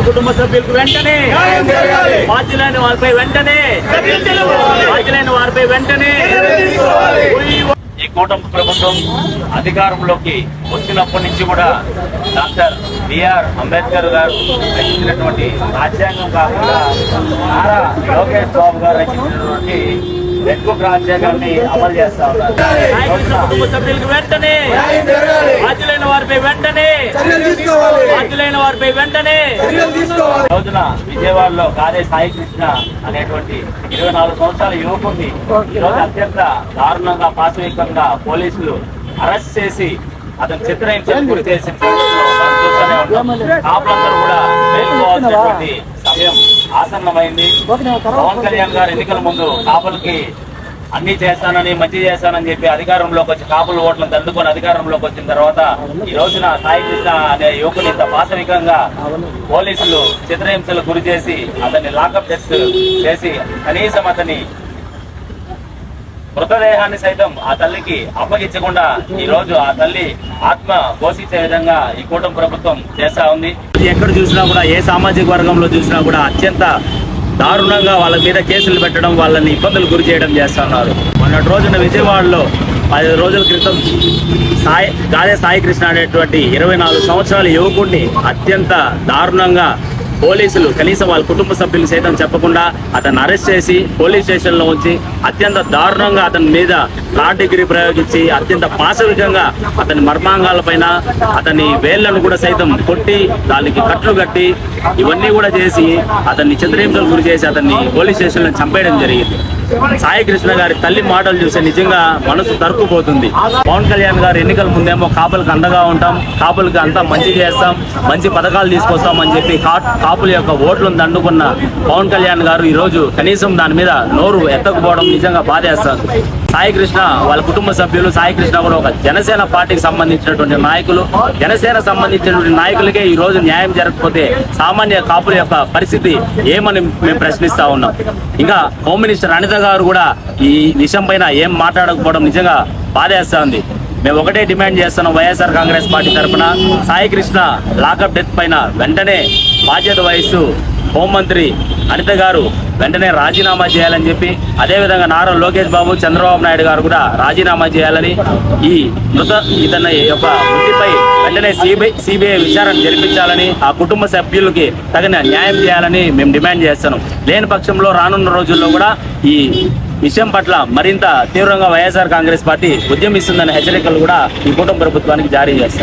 కుటుంబ సభ్యులకు వెంటనే బాధ్యులైన వారిపై వెంటనే ఈ కూటమి ప్రభుత్వం అధికారంలోకి వచ్చినప్పటి నుంచి కూడా డాక్టర్ బిఆర్ అంబేద్కర్ గారు రచించినటువంటి రాజ్యాంగం కాకుండా నారా లోకేష్ బాబు గారు రచించినటువంటి రెడ్ బుక్ రాజ్యాంగాన్ని అమలు చేస్తా ఉన్నారు. కుటుంబ సభ్యులకు వెంటనే బాధ్యులైన వారిపై వెంటనే రోజున విజయవాడలో కాదే సాయి కృష్ణ అనేటువంటి 24 సంవత్సరాల యువకుడిని ఈరోజు అత్యంత దారుణంగా పాశవికంగా పోలీసులు అరెస్ట్ చేసి అతను చిత్రహింసకు గురి చేసిన కాపులందరూ కూడా మేల్కోవాల్సినటువంటి సమయం ఆసన్నమైంది. పవన్ కళ్యాణ్ గారు ఎన్నికల ముందు కాపులకి అన్ని చేస్తానని మంచి చేస్తానని చెప్పి అధికారంలోకి వచ్చి కాపుల ఓట్లను దండుకొని అధికారంలోకి వచ్చిన తర్వాత ఈ రోజున సాయి కృష్ణ అనే యువకుని ఇంత పాశవికంగా పోలీసులు చిత్రహింసలకు గురి చేసి అతన్ని లాకప్ టెస్ట్ చేసి కనీసం అతని మృతదేహాన్ని సైతం ఆ తల్లికి అప్పగించకుండా ఈ రోజు ఆ తల్లి ఆత్మ ఘోషించే విధంగా ఈ కూటమి ప్రభుత్వం చేస్తా ఉంది. ఎక్కడ చూసినా కూడా ఏ సామాజిక వర్గంలో చూసినా కూడా అత్యంత దారుణంగా వాళ్ళ మీద కేసులు పెట్టడం, వాళ్ళని ఇబ్బందులు గురి చేయడం చేస్తున్నారు. మొన్నటి రోజున విజయవాడలో 10 రోజుల క్రితం గాదే సాయి కృష్ణ అనేటువంటి 24 సంవత్సరాల యువకుడిని అత్యంత దారుణంగా పోలీసులు కనీసం వాళ్ళ కుటుంబ సభ్యులు సైతం చెప్పకుండా అతన్ని అరెస్ట్ చేసి పోలీస్ స్టేషన్లో ఉంచి అత్యంత దారుణంగా అతని మీద థర్డ్ డిగ్రీ ప్రయోగించి అత్యంత పాశవికంగా అతని మర్మాంగాల పైన అతని వేళ్లను కూడా సైతం కొట్టి దానికి కట్లు కట్టి ఇవన్నీ కూడా చేసి అతన్ని చిత్రహింసలకు గురి చేసి అతన్ని పోలీస్ స్టేషన్లో చంపేయడం జరిగింది. సాయి కృష్ణ గారి తల్లి మాటలు చూస్తే నిజంగా మనసు తరుక్కుపోతుంది. పవన్ కళ్యాణ్ గారు ఎన్నికల ముందేమో కాపులకు అండగా ఉంటాం, కాపులకు అంతా మంచి చేస్తాం, మంచి పథకాలు తీసుకొస్తాం అని చెప్పి కాపుల యొక్క ఓట్లను దండుకున్న పవన్ కళ్యాణ్ గారు ఈరోజు కనీసం దాని మీద నోరు ఎత్తకపోవడం నిజంగా బాధేస్తుంది. సాయి కృష్ణ వాళ్ళ కుటుంబ సభ్యులు, సాయి కృష్ణ కూడా ఒక జనసేన పార్టీకి సంబంధించినటువంటి నాయకులు, జనసేన సంబంధించినటువంటి నాయకులకే ఈ రోజు న్యాయం జరగకపోతే సామాన్య కాపుల యొక్క పరిస్థితి ఏమని మేము ప్రశ్నిస్తా ఉన్నాం. ఇంకా హోమ్ మినిస్టర్ అనిత గారు కూడా ఈ విషయం పైన ఏం మాట్లాడకపోవడం నిజంగా బాధేస్తా ఉంది. మేము ఒకటే డిమాండ్ చేస్తున్నాం వైఎస్ఆర్ కాంగ్రెస్ పార్టీ తరఫున సాయి కృష్ణ లాకప్ డెత్ పైన వెంటనే బాధ్యత వహిస్తూ హోంమంత్రి అనిత గారు వెంటనే రాజీనామా చేయాలని చెప్పి, అదేవిధంగా నారా లోకేష్ బాబు, చంద్రబాబు నాయుడు గారు కూడా రాజీనామా చేయాలని, ఈ ఇతని యొక్క మృతిపై వెంటనే సిబిఐ విచారణ జరిపించాలని, ఆ కుటుంబ సభ్యులకి తగిన న్యాయం చేయాలని మేము డిమాండ్ చేస్తున్నాం. లేని పక్షంలో రానున్న రోజుల్లో కూడా ఈ విషయం పట్ల మరింత తీవ్రంగా వైఎస్ఆర్ కాంగ్రెస్ పార్టీ ఉద్యమిస్తుందనే హెచ్చరికలు కూడా ఈ కూటమి ప్రభుత్వానికి జారీ చేస్తాం.